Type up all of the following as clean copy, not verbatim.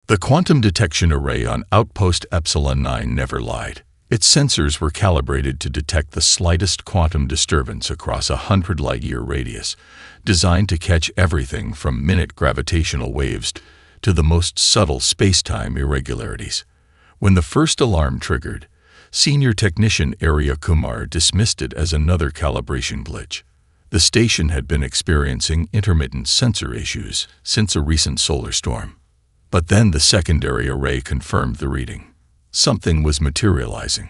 The quantum detection array on Outpost Epsilon 9 never lied. Its sensors were calibrated to detect the slightest quantum disturbance across a 100 light-year radius, designed to catch everything from minute gravitational waves to the most subtle space-time irregularities. When the first alarm triggered, Senior Technician Arya Kumar dismissed it as another calibration glitch. The station had been experiencing intermittent sensor issues since a recent solar storm. But then the secondary array confirmed the reading. Something was materializing.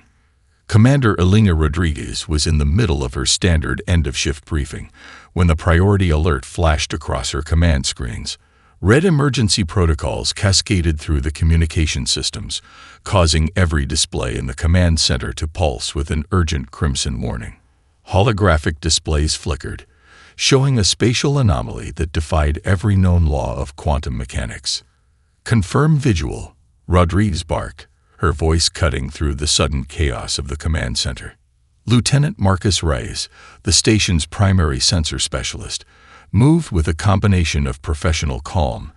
Commander Elena Rodriguez was in the middle of her standard end-of-shift briefing when the priority alert flashed across her command screens. Red emergency protocols cascaded through the communication systems, causing every display in the command center to pulse with an urgent crimson warning. Holographic displays flickered, showing a spatial anomaly that defied every known law of quantum mechanics. "Confirm visual," Rodriguez barked, her voice cutting through the sudden chaos of the command center. Lieutenant Marcus Reyes, the station's primary sensor specialist, moved with a combination of professional calm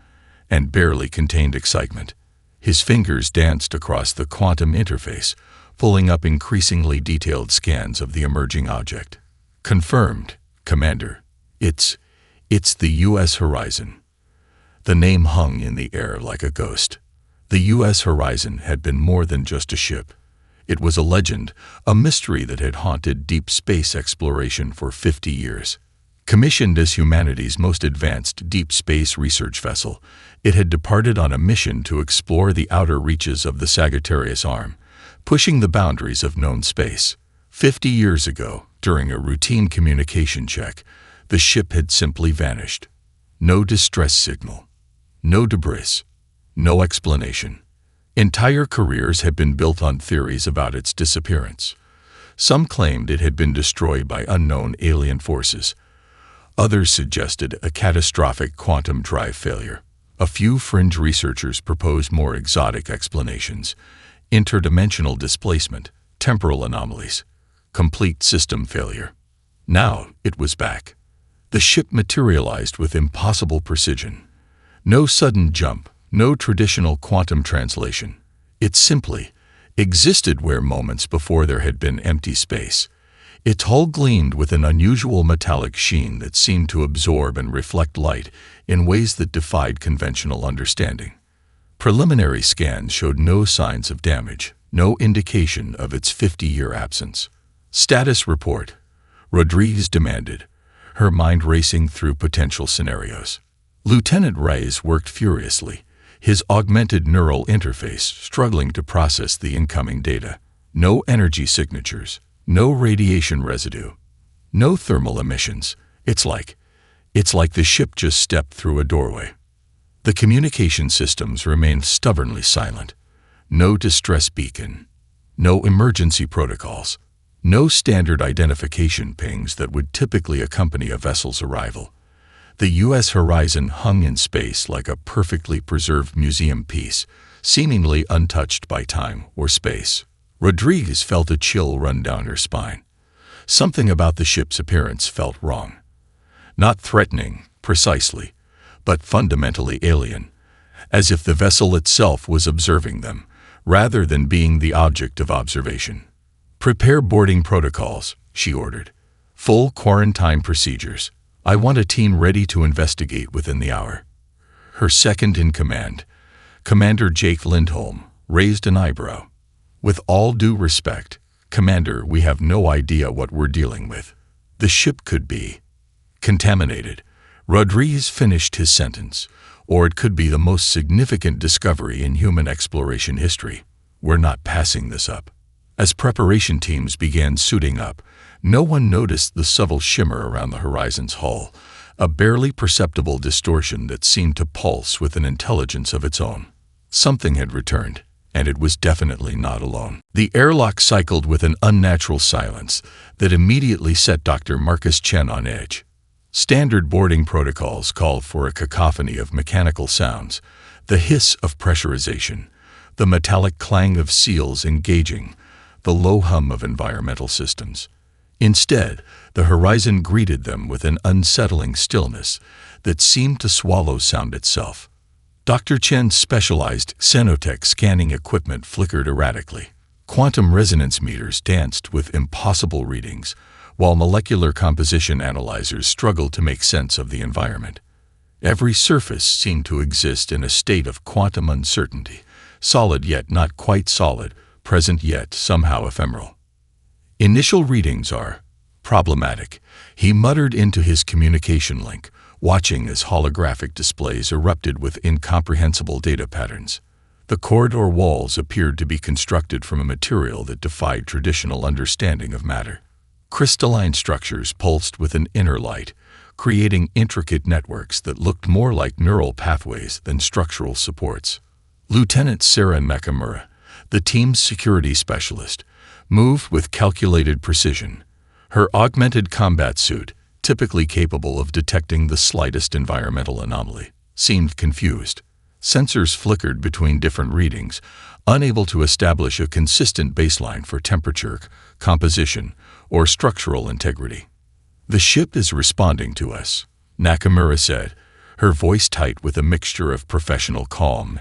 and barely contained excitement. His fingers danced across the quantum interface, pulling up increasingly detailed scans of the emerging object. "Confirmed, Commander. It's the U.S. Horizon." The name hung in the air like a ghost. The U.S. Horizon had been more than just a ship. It was a legend, a mystery that had haunted deep space exploration for 50 years. Commissioned as humanity's most advanced deep space research vessel, it had departed on a mission to explore the outer reaches of the Sagittarius Arm, pushing the boundaries of known space. 50 years ago, during a routine communication check, the ship had simply vanished. No distress signal, no debris, no explanation. Entire careers had been built on theories about its disappearance. Some claimed it had been destroyed by unknown alien forces. Others suggested a catastrophic quantum drive failure. A few fringe researchers proposed more exotic explanations: interdimensional displacement, temporal anomalies, complete system failure. Now it was back. The ship materialized with impossible precision. No sudden jump, no traditional quantum translation. It simply existed where moments before there had been empty space. Its hull gleamed with an unusual metallic sheen that seemed to absorb and reflect light in ways that defied conventional understanding. Preliminary scans showed no signs of damage, no indication of its 50-year absence. "Status report," Rodriguez demanded, her mind racing through potential scenarios. Lieutenant Reyes worked furiously, his augmented neural interface struggling to process the incoming data. No energy signatures, no radiation residue, no thermal emissions. It's like the ship just stepped through a doorway. The communication systems remained stubbornly silent. No distress beacon, no emergency protocols, no standard identification pings that would typically accompany a vessel's arrival. The U.S. Horizon hung in space like a perfectly preserved museum piece, seemingly untouched by time or space. Rodriguez felt a chill run down her spine. Something about the ship's appearance felt wrong. Not threatening, precisely, but fundamentally alien, as if the vessel itself was observing them, rather than being the object of observation. "Prepare boarding protocols," she ordered. "Full quarantine procedures. I want a team ready to investigate within the hour." Her second-in-command, Commander Jake Lindholm, raised an eyebrow. "With all due respect, Commander, we have no idea what we're dealing with. The ship could be contaminated." Rodriguez finished his sentence. "Or it could be the most significant discovery in human exploration history. We're not passing this up." As preparation teams began suiting up, no one noticed the subtle shimmer around the Horizon's hull, a barely perceptible distortion that seemed to pulse with an intelligence of its own. Something had returned, and it was definitely not alone. The airlock cycled with an unnatural silence that immediately set Dr. Marcus Chen on edge. Standard boarding protocols called for a cacophony of mechanical sounds, the hiss of pressurization, the metallic clang of seals engaging, the low hum of environmental systems. Instead, the Horizon greeted them with an unsettling stillness that seemed to swallow sound itself. Dr. Chen's specialized xenotech scanning equipment flickered erratically. Quantum resonance meters danced with impossible readings, while molecular composition analyzers struggled to make sense of the environment. Every surface seemed to exist in a state of quantum uncertainty, solid yet not quite solid, present yet somehow ephemeral. Initial readings are problematic, he muttered into his communication link, watching as holographic displays erupted with incomprehensible data patterns. The corridor walls appeared to be constructed from a material that defied traditional understanding of matter. Crystalline structures pulsed with an inner light, creating intricate networks that looked more like neural pathways than structural supports. Lieutenant Sarah Nakamura, the team's security specialist, moved with calculated precision. Her augmented combat suit, typically capable of detecting the slightest environmental anomaly, seemed confused. Sensors flickered between different readings, unable to establish a consistent baseline for temperature, composition, or structural integrity. "The ship is responding to us," Nakamura said, her voice tight with a mixture of professional calm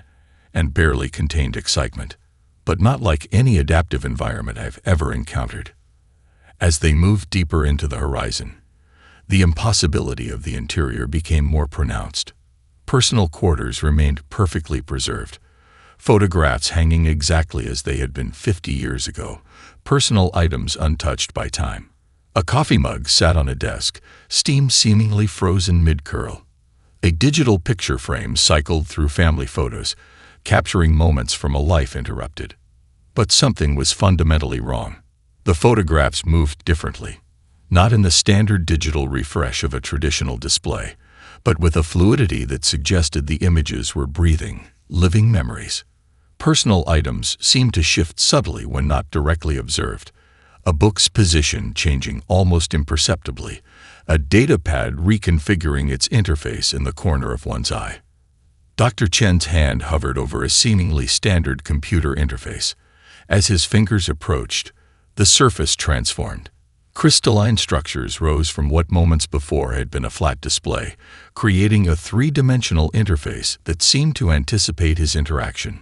and barely contained excitement, "but not like any adaptive environment I've ever encountered." As they moved deeper into the horizon, the impossibility of the interior became more pronounced. Personal quarters remained perfectly preserved, photographs hanging exactly as they had been 50 years ago, personal items untouched by time. A coffee mug sat on a desk, steam seemingly frozen mid-curl. A digital picture frame cycled through family photos, capturing moments from a life interrupted. But something was fundamentally wrong. The photographs moved differently, not in the standard digital refresh of a traditional display, but with a fluidity that suggested the images were breathing, living memories. Personal items seemed to shift subtly when not directly observed, a book's position changing almost imperceptibly, a datapad reconfiguring its interface in the corner of one's eye. Dr. Chen's hand hovered over a seemingly standard computer interface. As his fingers approached, the surface transformed. Crystalline structures rose from what moments before had been a flat display, creating a three-dimensional interface that seemed to anticipate his interaction.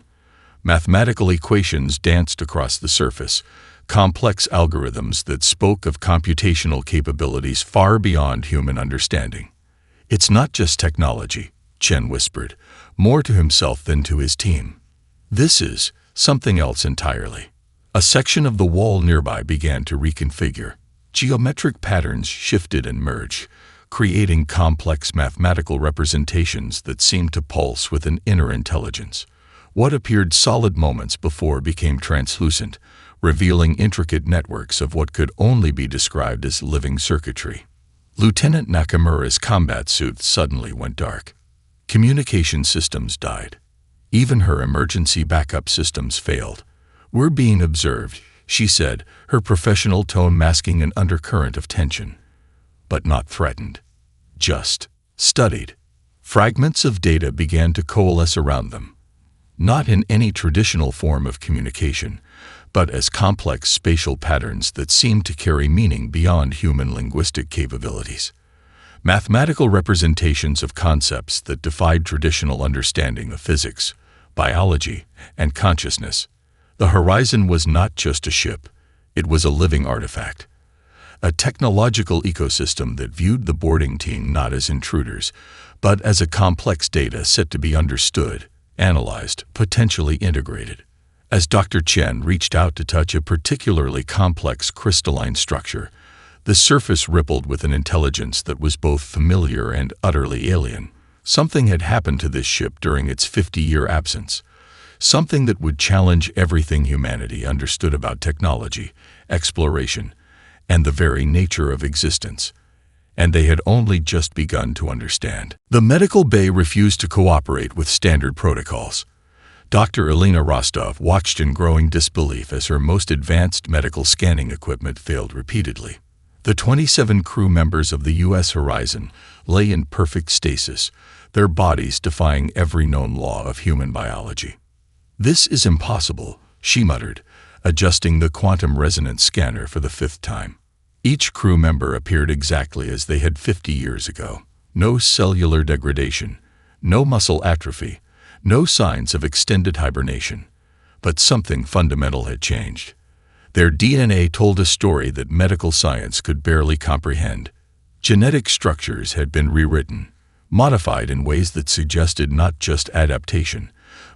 Mathematical equations danced across the surface, complex algorithms that spoke of computational capabilities far beyond human understanding. "It's not just technology," Chen whispered, more to himself than to his team. "This is something else entirely." A section of the wall nearby began to reconfigure. Geometric patterns shifted and merged, creating complex mathematical representations that seemed to pulse with an inner intelligence. What appeared solid moments before became translucent, revealing intricate networks of what could only be described as living circuitry. Lieutenant Nakamura's combat suit suddenly went dark. Communication systems died. Even her emergency backup systems failed. "We're being observed," she said, her professional tone masking an undercurrent of tension. But not threatened. Just studied. Fragments of data began to coalesce around them. Not in any traditional form of communication, but as complex spatial patterns that seemed to carry meaning beyond human linguistic capabilities. Mathematical representations of concepts that defied traditional understanding of physics, biology, and consciousness. The horizon was not just a ship, it was a living artifact. A technological ecosystem that viewed the boarding team not as intruders, but as a complex data set to be understood, analyzed, potentially integrated. As Dr. Chen reached out to touch a particularly complex crystalline structure, the surface rippled with an intelligence that was both familiar and utterly alien. Something had happened to this ship during its 50-year absence. Something that would challenge everything humanity understood about technology, exploration, and the very nature of existence. And they had only just begun to understand. The medical bay refused to cooperate with standard protocols. Dr. Elena Rostov watched in growing disbelief as her most advanced medical scanning equipment failed repeatedly. The 27 crew members of the U.S. Horizon lay in perfect stasis, their bodies defying every known law of human biology. "This is impossible," she muttered, adjusting the quantum resonance scanner for the 5th time. Each crew member appeared exactly as they had 50 years ago. No cellular degradation, no muscle atrophy, No signs of extended hibernation. But something fundamental had changed. Their DNA told a story that medical science could barely comprehend. Genetic structures had been rewritten, modified in ways that suggested not just adaptation,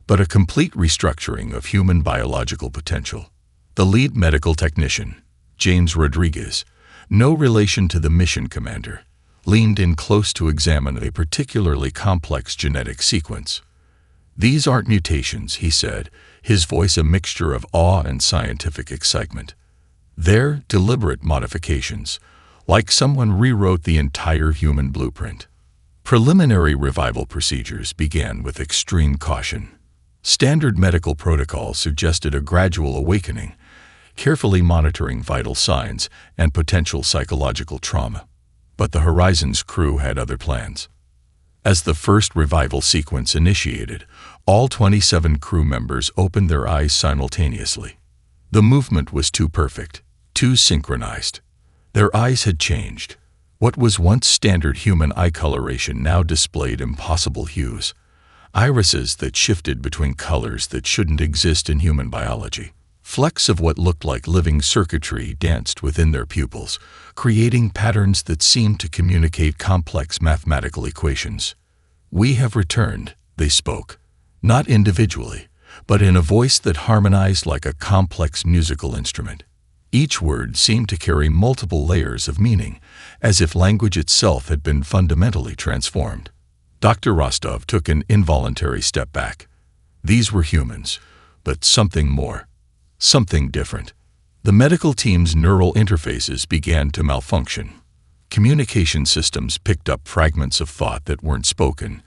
but a complete restructuring of human biological potential. The lead medical technician, James Rodriguez, no relation to the mission commander, leaned in close to examine a particularly complex genetic sequence. "These aren't mutations," he said, his voice a mixture of awe and scientific excitement. "They're deliberate modifications, like someone rewrote the entire human blueprint." Preliminary revival procedures began with extreme caution. Standard medical protocols suggested a gradual awakening, carefully monitoring vital signs and potential psychological trauma. But the Horizon's crew had other plans. As the first revival sequence initiated, all 27 crew members opened their eyes simultaneously. The movement was too perfect, too synchronized. Their eyes had changed. What was once standard human eye coloration now displayed impossible hues, irises that shifted between colors that shouldn't exist in human biology. Flecks of what looked like living circuitry danced within their pupils, creating patterns that seemed to communicate complex mathematical equations. "We have returned," they spoke, not individually, but in a voice that harmonized like a complex musical instrument. Each word seemed to carry multiple layers of meaning, as if language itself had been fundamentally transformed. Dr. Rostov took an involuntary step back. These were humans, but something more. Something different. The medical team's neural interfaces began to malfunction. Communication systems picked up fragments of thought that weren't spoken,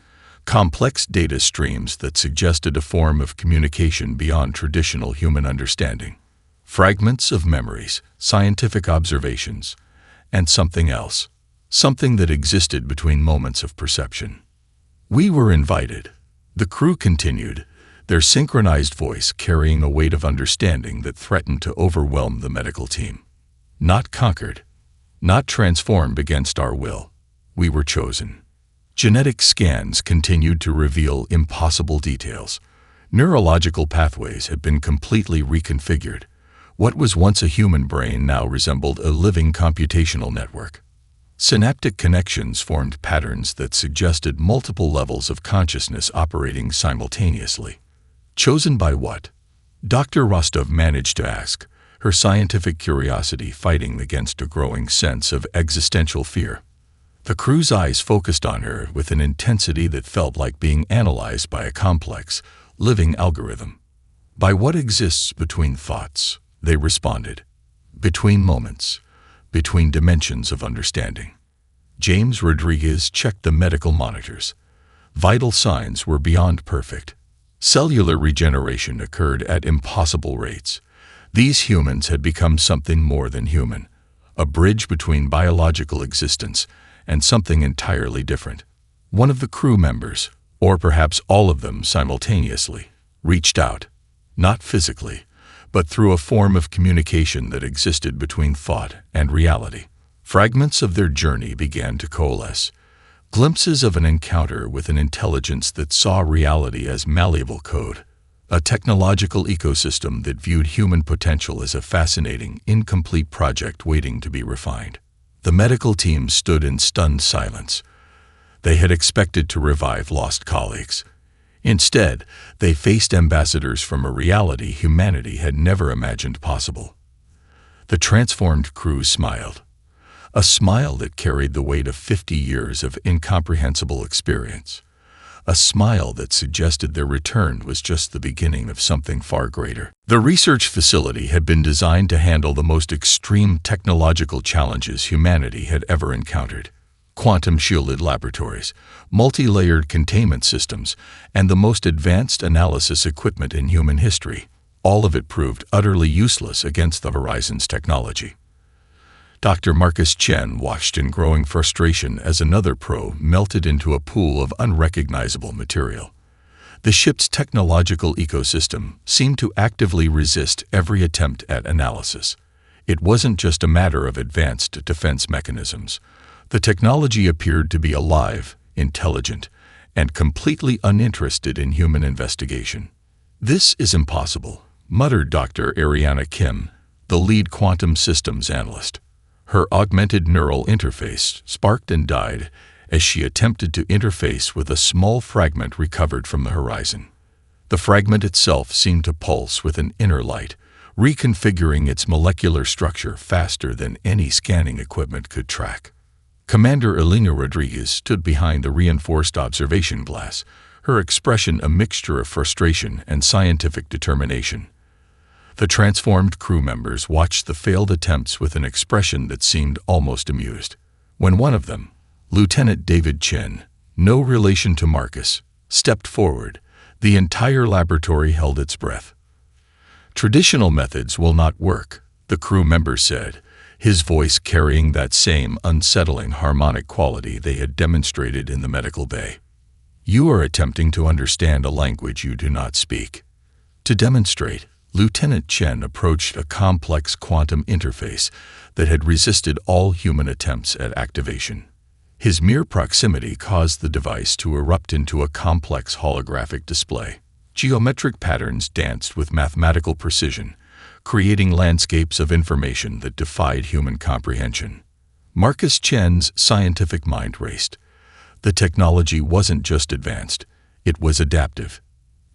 complex data streams that suggested a form of communication beyond traditional human understanding. Fragments of memories, scientific observations, and something else. Something that existed between moments of perception. "We were invited," the crew continued, their synchronized voice carrying a weight of understanding that threatened to overwhelm the medical team. "Not conquered. Not transformed against our will. We were chosen." Genetic scans continued to reveal impossible details. Neurological pathways had been completely reconfigured. What was once a human brain now resembled a living computational network. Synaptic connections formed patterns that suggested multiple levels of consciousness operating simultaneously. Chosen by what? Dr. Rostov managed to ask, her scientific curiosity fighting against a growing sense of existential fear. The crew's eyes focused on her with an intensity that felt like being analyzed by a complex, living algorithm. "By what exists between thoughts," they responded. "Between moments, between dimensions of understanding." James Rodriguez checked the medical monitors. Vital signs were beyond perfect. Cellular regeneration occurred at impossible rates. These humans had become something more than human, a bridge between biological existence and something entirely different. One of the crew members, or perhaps all of them simultaneously, reached out, not physically, but through a form of communication that existed between thought and reality. Fragments of their journey began to coalesce, glimpses of an encounter with an intelligence that saw reality as malleable code, a technological ecosystem that viewed human potential as a fascinating, incomplete project waiting to be refined. The medical team stood in stunned silence. They had expected to revive lost colleagues. Instead, they faced ambassadors from a reality humanity had never imagined possible. The transformed crew smiled. A smile that carried the weight of 50 years of incomprehensible experience. A smile that suggested their return was just the beginning of something far greater. The research facility had been designed to handle the most extreme technological challenges humanity had ever encountered. Quantum-shielded laboratories, multi-layered containment systems, and the most advanced analysis equipment in human history. All of it proved utterly useless against the Horizon's technology. Dr. Marcus Chen watched in growing frustration as another probe melted into a pool of unrecognizable material. The ship's technological ecosystem seemed to actively resist every attempt at analysis. It wasn't just a matter of advanced defense mechanisms. The technology appeared to be alive, intelligent, and completely uninterested in human investigation. "This is impossible," muttered Dr. Ariana Kim, the lead quantum systems analyst. Her augmented neural interface sparked and died as she attempted to interface with a small fragment recovered from the horizon. The fragment itself seemed to pulse with an inner light, reconfiguring its molecular structure faster than any scanning equipment could track. Commander Elena Rodriguez stood behind the reinforced observation glass, her expression a mixture of frustration and scientific determination. The transformed crew members watched the failed attempts with an expression that seemed almost amused. When one of them, Lieutenant David Chen, no relation to Marcus, stepped forward, the entire laboratory held its breath. "Traditional methods will not work," the crew member said, his voice carrying that same unsettling harmonic quality they had demonstrated in the medical bay. "You are attempting to understand a language you do not speak." To demonstrate, Lieutenant Chen approached a complex quantum interface that had resisted all human attempts at activation. His mere proximity caused the device to erupt into a complex holographic display. Geometric patterns danced with mathematical precision, creating landscapes of information that defied human comprehension. Marcus Chen's scientific mind raced. The technology wasn't just advanced, it was adaptive.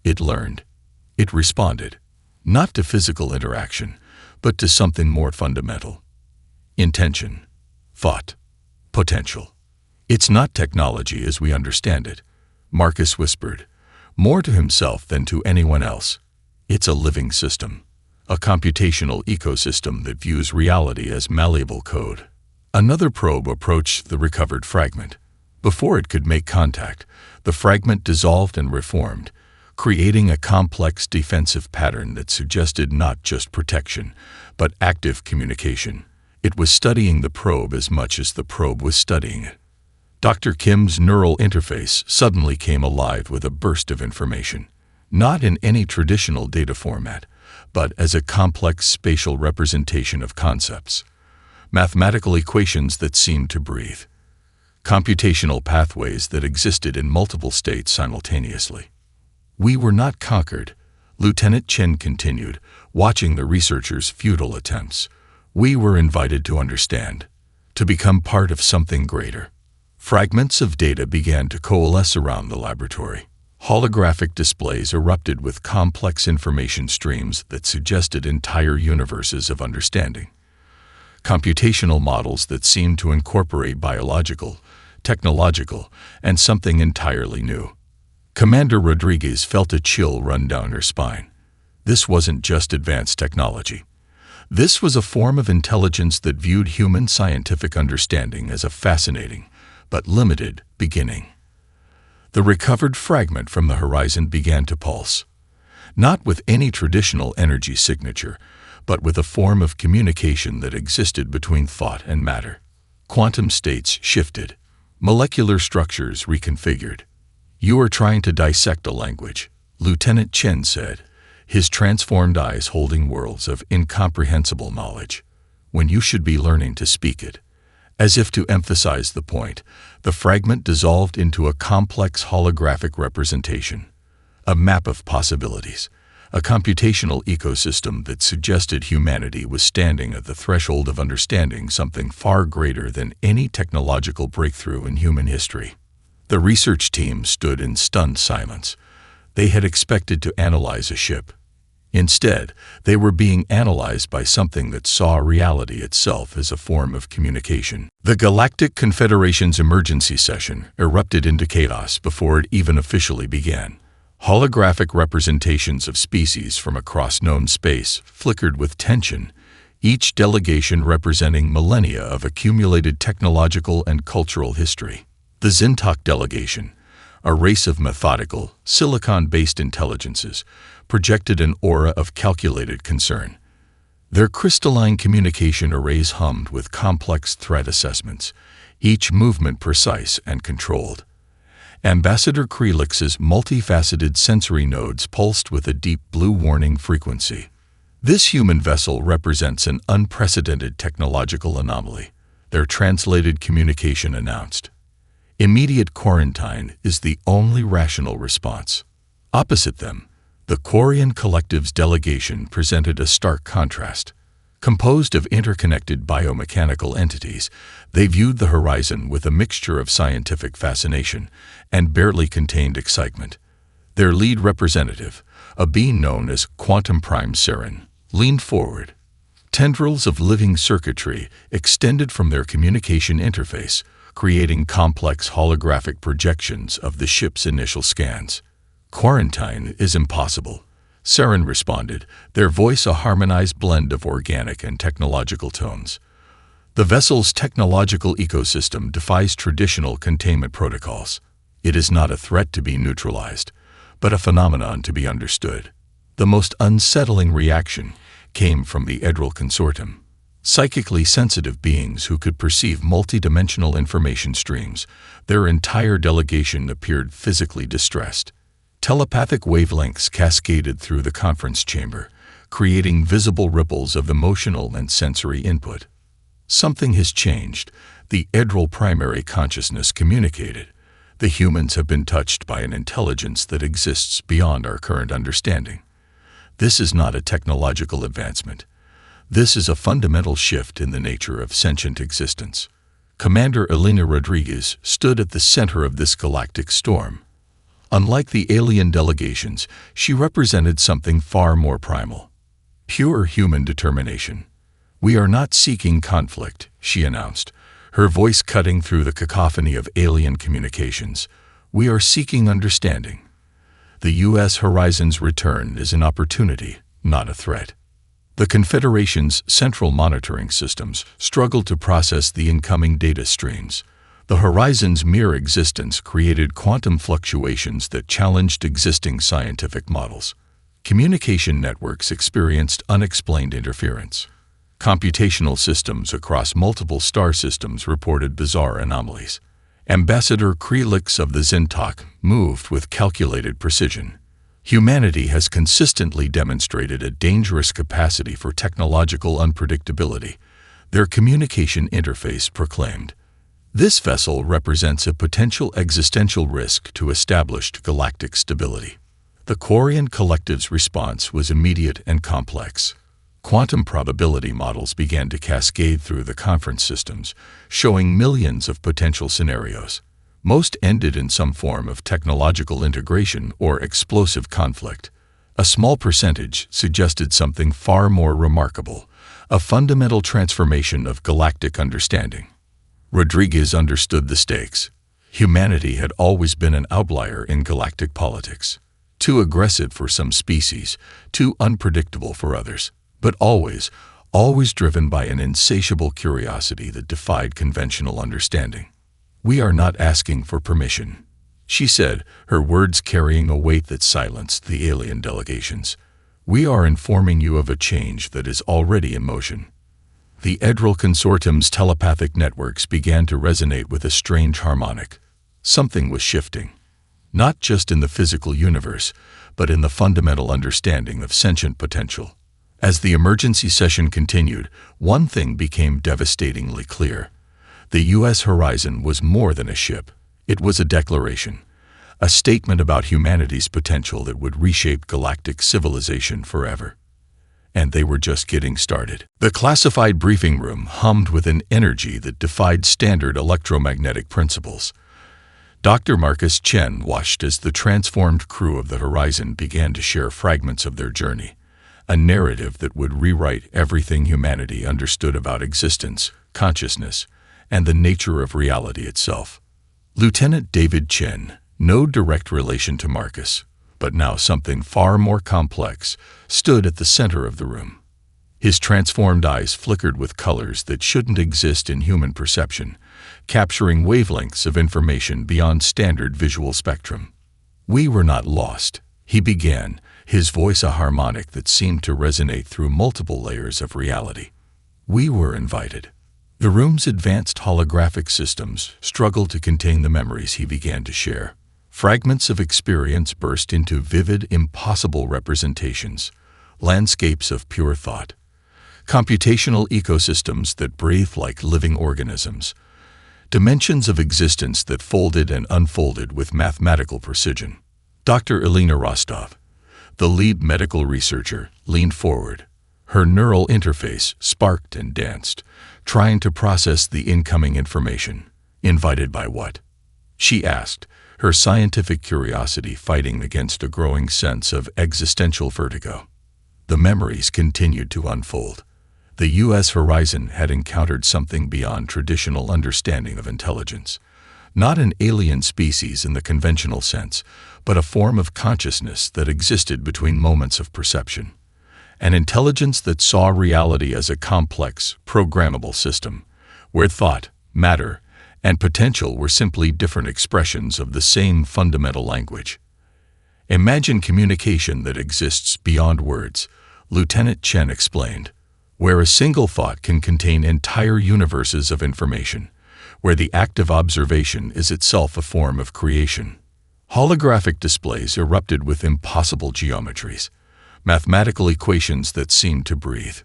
It learned. It responded, not to physical interaction, but to something more fundamental. Intention, thought, potential. "It's not technology as we understand it," Marcus whispered, more to himself than to anyone else. "It's a living system, a computational ecosystem that views reality as malleable code." Another probe approached the recovered fragment. Before it could make contact, the fragment dissolved and reformed, creating a complex defensive pattern that suggested not just protection, but active communication. It was studying the probe as much as the probe was studying it. Dr. Kim's neural interface suddenly came alive with a burst of information, not in any traditional data format, but as a complex spatial representation of concepts, mathematical equations that seemed to breathe, computational pathways that existed in multiple states simultaneously. "We were not conquered," Lieutenant Chen continued, watching the researchers' futile attempts. "We were invited to understand, to become part of something greater." Fragments of data began to coalesce around the laboratory. Holographic displays erupted with complex information streams that suggested entire universes of understanding. Computational models that seemed to incorporate biological, technological, and something entirely new. Commander Rodriguez felt a chill run down her spine. This wasn't just advanced technology. This was a form of intelligence that viewed human scientific understanding as a fascinating, but limited, beginning. The recovered fragment from the horizon began to pulse, not with any traditional energy signature, but with a form of communication that existed between thought and matter. Quantum states shifted, molecular structures reconfigured. "You are trying to dissect a language," Lieutenant Chen said, his transformed eyes holding worlds of incomprehensible knowledge, "when you should be learning to speak it." As if to emphasize the point, the fragment dissolved into a complex holographic representation, a map of possibilities, a computational ecosystem that suggested humanity was standing at the threshold of understanding something far greater than any technological breakthrough in human history. The research team stood in stunned silence. They had expected to analyze a ship. Instead, they were being analyzed by something that saw reality itself as a form of communication. The Galactic Confederation's emergency session erupted into chaos before it even officially began. Holographic representations of species from across known space flickered with tension, each delegation representing millennia of accumulated technological and cultural history. The Zintok delegation, a race of methodical, silicon-based intelligences, projected an aura of calculated concern. Their crystalline communication arrays hummed with complex threat assessments, each movement precise and controlled. Ambassador Krelix's multifaceted sensory nodes pulsed with a deep blue warning frequency. This human vessel represents an unprecedented technological anomaly, their translated communication announced. Immediate quarantine is the only rational response. Opposite them, the Quarian Collective's delegation presented a stark contrast. Composed of interconnected biomechanical entities, they viewed the horizon with a mixture of scientific fascination and barely contained excitement. Their lead representative, a being known as Quantum Prime Saren, leaned forward. Tendrils of living circuitry extended from their communication interface, creating complex holographic projections of the ship's initial scans. "Quarantine is impossible," Saren responded, their voice a harmonized blend of organic and technological tones. "The vessel's technological ecosystem defies traditional containment protocols. It is not a threat to be neutralized, but a phenomenon to be understood." The most unsettling reaction came from the Edril Consortium. Psychically sensitive beings who could perceive multidimensional information streams, their entire delegation appeared physically distressed. Telepathic wavelengths cascaded through the conference chamber, creating visible ripples of emotional and sensory input. "Something has changed," the Edril primary consciousness communicated. "The humans have been touched by an intelligence that exists beyond our current understanding. This is not a technological advancement. This is a fundamental shift in the nature of sentient existence." Commander Elena Rodriguez stood at the center of this galactic storm. Unlike the alien delegations, she represented something far more primal. Pure human determination. "We are not seeking conflict," she announced, her voice cutting through the cacophony of alien communications. "We are seeking understanding. The U.S. Horizon's return is an opportunity, not a threat." The Confederation's central monitoring systems struggled to process the incoming data streams. The Horizon's mere existence created quantum fluctuations that challenged existing scientific models. Communication networks experienced unexplained interference. Computational systems across multiple star systems reported bizarre anomalies. Ambassador Krelix of the Zintok moved with calculated precision. Humanity has consistently demonstrated a dangerous capacity for technological unpredictability, their communication interface proclaimed. "This vessel represents a potential existential risk to established galactic stability." The Quarian Collective's response was immediate and complex. Quantum probability models began to cascade through the conference systems, showing millions of potential scenarios. Most ended in some form of technological integration or explosive conflict. A small percentage suggested something far more remarkable, a fundamental transformation of galactic understanding. Rodriguez understood the stakes. Humanity had always been an outlier in galactic politics. Too aggressive for some species, too unpredictable for others, but always driven by an insatiable curiosity that defied conventional understanding. "We are not asking for permission," she said, her words carrying a weight that silenced the alien delegations. "We are informing you of a change that is already in motion." The Edril Consortium's telepathic networks began to resonate with a strange harmonic. Something was shifting. Not just in the physical universe, but in the fundamental understanding of sentient potential. As the emergency session continued, one thing became devastatingly clear. The U.S. Horizon was more than a ship. It was a declaration, a statement about humanity's potential that would reshape galactic civilization forever. And they were just getting started. The classified briefing room hummed with an energy that defied standard electromagnetic principles. Dr. Marcus Chen watched as the transformed crew of the Horizon began to share fragments of their journey, a narrative that would rewrite everything humanity understood about existence, consciousness, and the nature of reality itself. Lieutenant David Chen, no direct relation to Marcus, but now something far more complex, stood at the center of the room. His transformed eyes flickered with colors that shouldn't exist in human perception, capturing wavelengths of information beyond standard visual spectrum. "We were not lost," he began, his voice a harmonic that seemed to resonate through multiple layers of reality. "We were invited." The room's advanced holographic systems struggled to contain the memories he began to share. Fragments of experience burst into vivid, impossible representations, landscapes of pure thought, computational ecosystems that breathed like living organisms, dimensions of existence that folded and unfolded with mathematical precision. Dr. Elena Rostov, the lead medical researcher, leaned forward. Her neural interface sparked and danced, trying to process the incoming information. Invited by what? She asked, her scientific curiosity fighting against a growing sense of existential vertigo. The memories continued to unfold. The U.S. horizon had encountered something beyond traditional understanding of intelligence. Not an alien species in the conventional sense, but a form of consciousness that existed between moments of perception. An intelligence that saw reality as a complex, programmable system, where thought, matter, and potential were simply different expressions of the same fundamental language. Imagine communication that exists beyond words, Lieutenant Chen explained, where a single thought can contain entire universes of information, where the act of observation is itself a form of creation. Holographic displays erupted with impossible geometries, mathematical equations that seemed to breathe,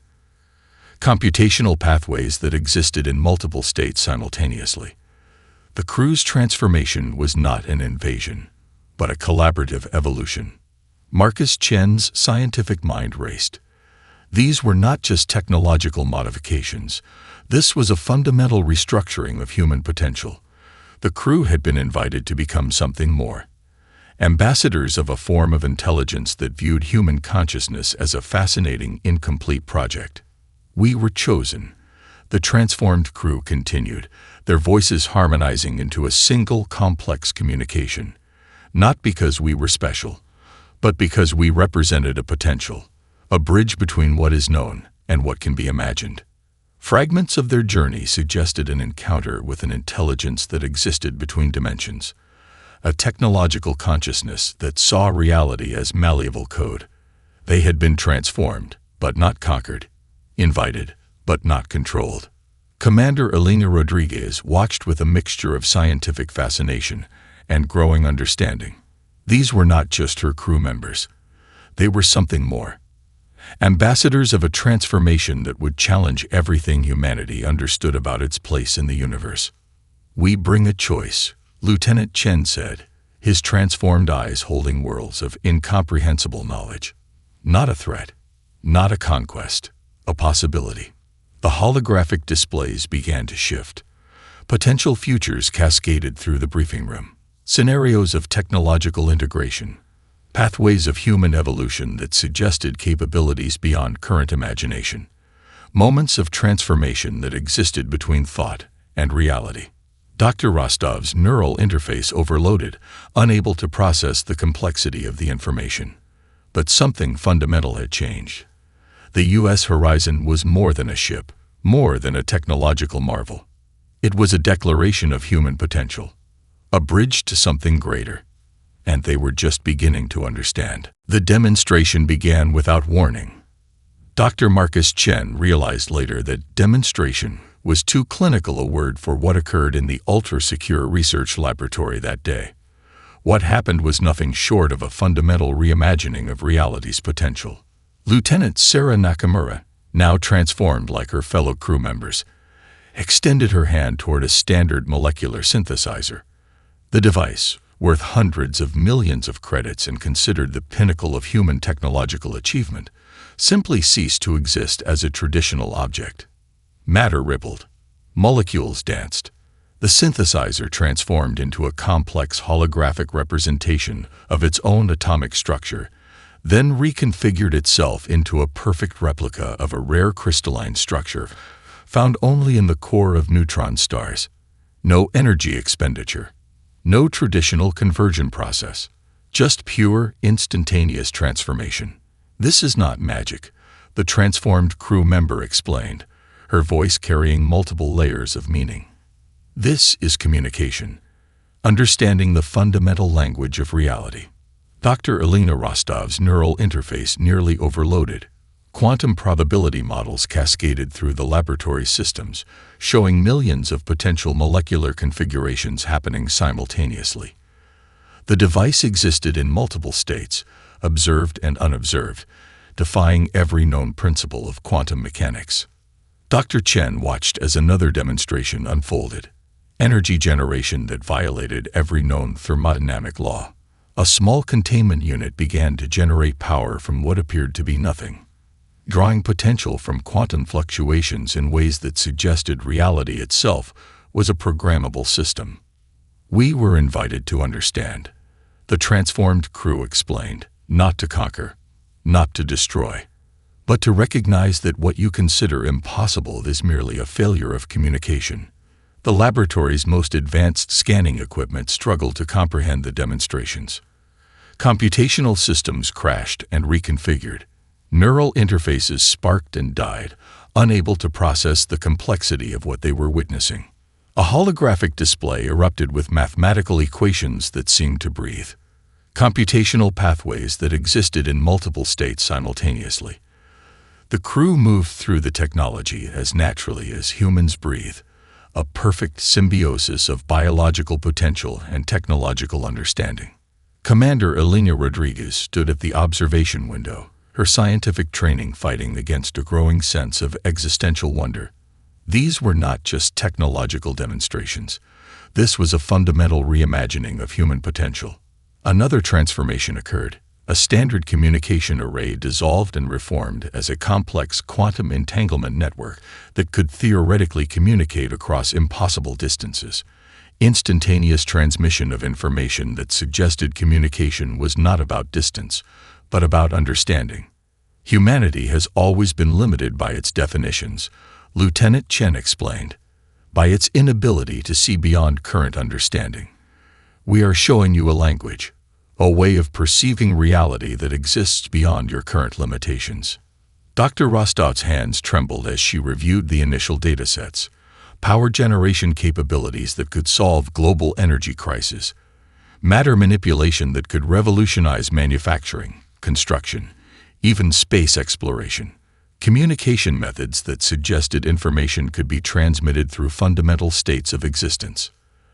computational pathways that existed in multiple states simultaneously. The crew's transformation was not an invasion, but a collaborative evolution. Marcus Chen's scientific mind raced. These were not just technological modifications. This was a fundamental restructuring of human potential. The crew had been invited to become something more. Ambassadors of a form of intelligence that viewed human consciousness as a fascinating, incomplete project. We were chosen. The transformed crew continued, their voices harmonizing into a single, complex communication. Not because we were special, but because we represented a potential, a bridge between what is known and what can be imagined. Fragments of their journey suggested an encounter with an intelligence that existed between dimensions, a technological consciousness that saw reality as malleable code. They had been transformed, but not conquered, invited, but not controlled. Commander Elena Rodriguez watched with a mixture of scientific fascination and growing understanding. These were not just her crew members. They were something more. Ambassadors of a transformation that would challenge everything humanity understood about its place in the universe. "We bring a choice," Lieutenant Chen said, his transformed eyes holding worlds of incomprehensible knowledge. Not a threat, not a conquest, a possibility. The holographic displays began to shift. Potential futures cascaded through the briefing room. Scenarios of technological integration, pathways of human evolution that suggested capabilities beyond current imagination, moments of transformation that existed between thought and reality. Dr. Rostov's neural interface overloaded, unable to process the complexity of the information. But something fundamental had changed. The U.S. horizon was more than a ship, more than a technological marvel. It was a declaration of human potential, a bridge to something greater. And they were just beginning to understand. The demonstration began without warning. Dr. Marcus Chen realized later that demonstration was too clinical a word for what occurred in the ultra-secure research laboratory that day. What happened was nothing short of a fundamental reimagining of reality's potential. Lieutenant Sarah Nakamura, now transformed like her fellow crew members, extended her hand toward a standard molecular synthesizer. The device, worth hundreds of millions of credits and considered the pinnacle of human technological achievement, simply ceased to exist as a traditional object. Matter rippled. Molecules danced. The synthesizer transformed into a complex holographic representation of its own atomic structure, then reconfigured itself into a perfect replica of a rare crystalline structure found only in the core of neutron stars. No energy expenditure. No traditional conversion process. Just pure, instantaneous transformation. "This is not magic," the transformed crew member explained, her voice carrying multiple layers of meaning. "This is communication, understanding the fundamental language of reality." Dr. Elena Rostov's neural interface nearly overloaded. Quantum probability models cascaded through the laboratory systems, showing millions of potential molecular configurations happening simultaneously. The device existed in multiple states, observed and unobserved, defying every known principle of quantum mechanics. Dr. Chen watched as another demonstration unfolded. energy generation that violated every known thermodynamic law. A small containment unit began to generate power from what appeared to be nothing, drawing potential from quantum fluctuations in ways that suggested reality itself was a programmable system. We were invited to understand. The transformed crew explained, not to conquer, not to destroy, but to recognize that what you consider impossible is merely a failure of communication. The laboratory's most advanced scanning equipment struggled to comprehend the demonstrations. Computational systems crashed and reconfigured. Neural interfaces sparked and died, unable to process the complexity of what they were witnessing. A holographic display erupted with mathematical equations that seemed to breathe. Computational pathways that existed in multiple states simultaneously. The crew moved through the technology as naturally as humans breathe, a perfect symbiosis of biological potential and technological understanding. Commander Elena Rodriguez stood at the observation window, her scientific training fighting against a growing sense of existential wonder. These were not just technological demonstrations. This was a fundamental reimagining of human potential. Another transformation occurred. A standard communication array dissolved and reformed as a complex quantum entanglement network that could theoretically communicate across impossible distances. Instantaneous transmission of information that suggested communication was not about distance, but about understanding. Humanity has always been limited by its definitions, Lieutenant Chen explained, by its inability to see beyond current understanding. We are showing you a language, a way of perceiving reality that exists beyond your current limitations. Dr. Rostov's hands trembled as she reviewed the initial datasets, power generation capabilities that could solve global energy crises, matter manipulation that could revolutionize manufacturing, construction, even space exploration, communication methods that suggested information could be transmitted through fundamental states of existence.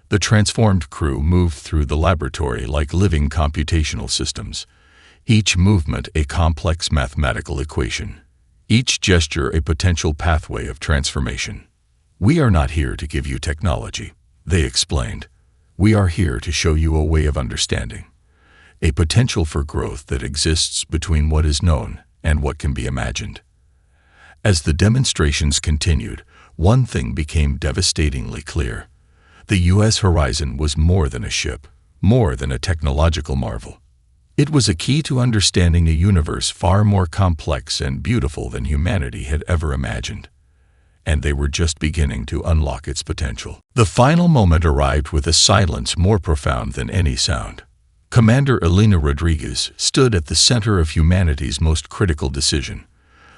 The transformed crew moved through the laboratory like living computational systems, each movement a complex mathematical equation, each gesture a potential pathway of transformation. We are not here to give you technology, they explained. We are here to show you a way of understanding, a potential for growth that exists between what is known and what can be imagined. As the demonstrations continued, one thing became devastatingly clear. The U.S. horizon was more than a ship, more than a technological marvel. It was a key to understanding a universe far more complex and beautiful than humanity had ever imagined. And they were just beginning to unlock its potential. The final moment arrived with a silence more profound than any sound. Commander Elena Rodriguez stood at the center of humanity's most critical decision.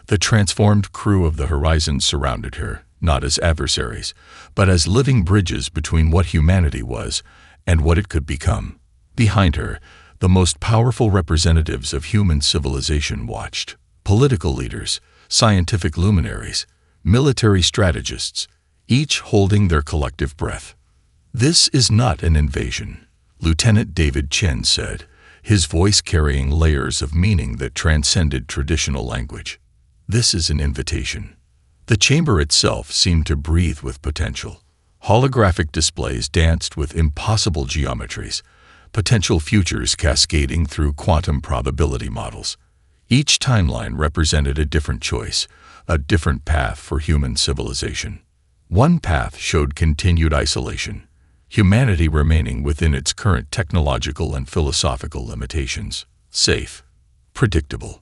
The transformed crew of the Horizon surrounded her, not as adversaries, but as living bridges between what humanity was and what it could become. Behind her, the most powerful representatives of human civilization watched. Political leaders, scientific luminaries, military strategists, each holding their collective breath. This is not an invasion, Lieutenant David Chen said, his voice carrying layers of meaning that transcended traditional language. This is an invitation. The chamber itself seemed to breathe with potential. Holographic displays danced with impossible geometries, potential futures cascading through quantum probability models. Each timeline represented a different choice, a different path for human civilization. One path showed continued isolation, humanity remaining within its current technological and philosophical limitations, safe, predictable,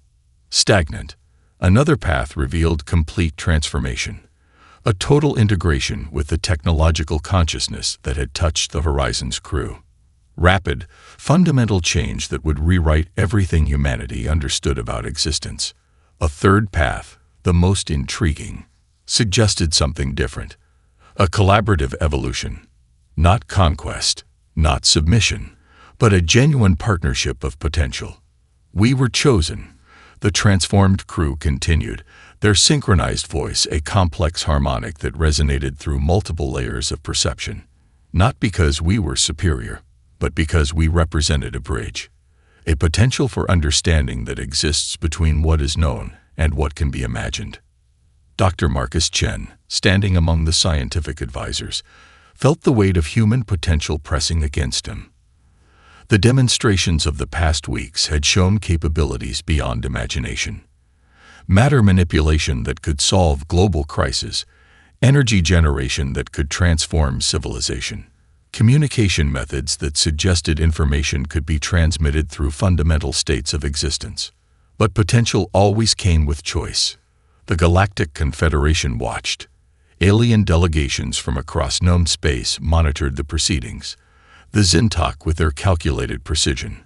stagnant. Another path revealed complete transformation, a total integration with the technological consciousness that had touched the Horizon's crew. Rapid, fundamental change that would rewrite everything humanity understood about existence. A third path, the most intriguing, suggested something different. A collaborative evolution. Not conquest, not submission, but a genuine partnership of potential. We were chosen. The transformed crew continued, their synchronized voice a complex harmonic that resonated through multiple layers of perception. Not because we were superior, but because we represented a bridge, a potential for understanding that exists between what is known and what can be imagined. Dr. Marcus Chen, standing among the scientific advisors, felt the weight of human potential pressing against him. The demonstrations of the past weeks had shown capabilities beyond imagination. Matter manipulation that could solve global crises, energy generation that could transform civilization, communication methods that suggested information could be transmitted through fundamental states of existence. But potential always came with choice. The Galactic Confederation watched. Alien delegations from across known space monitored the proceedings. The Zintok with their calculated precision.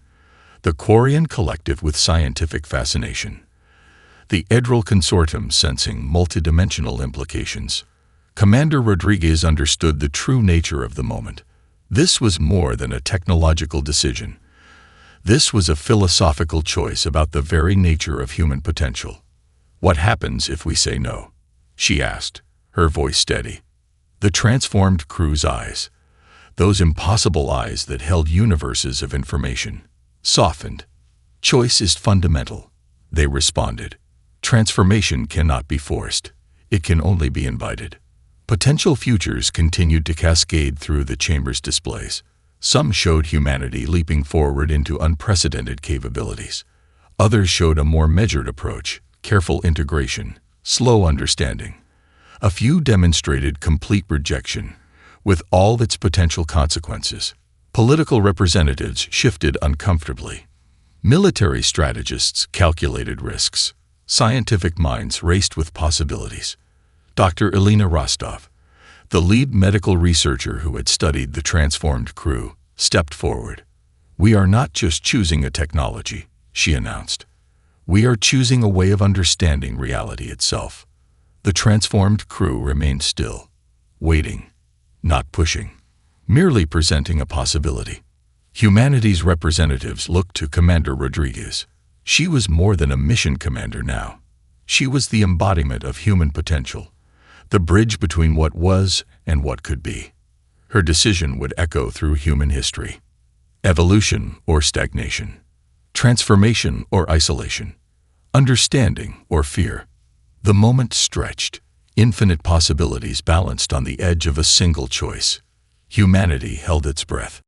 The Quarian Collective with scientific fascination. The Edril Consortium sensing multidimensional implications. Commander Rodriguez understood the true nature of the moment. This was more than a technological decision. This was a philosophical choice about the very nature of human potential. "What happens if we say no?" she asked, her voice steady. The transformed crew's eyes, those impossible eyes that held universes of information, softened. "Choice is fundamental," they responded. "Transformation cannot be forced. It can only be invited." Potential futures continued to cascade through the chamber's displays. Some showed humanity leaping forward into unprecedented capabilities. Others showed a more measured approach, careful integration, slow understanding. A few demonstrated complete rejection, with all its potential consequences. Political representatives shifted uncomfortably. Military strategists calculated risks. Scientific minds raced with possibilities. Dr. Elena Rostov, the lead medical researcher who had studied the transformed crew, stepped forward. "We are not just choosing a technology," she announced. "We are choosing a way of understanding reality itself." The transformed crew remained still, waiting, not pushing, merely presenting a possibility. Humanity's representatives looked to Commander Rodriguez. She was more than a mission commander now. She was the embodiment of human potential, the bridge between what was and what could be. Her decision would echo through human history. Evolution or stagnation. Transformation or isolation. Understanding or fear. The moment stretched, infinite possibilities balanced on the edge of a single choice. Humanity held its breath.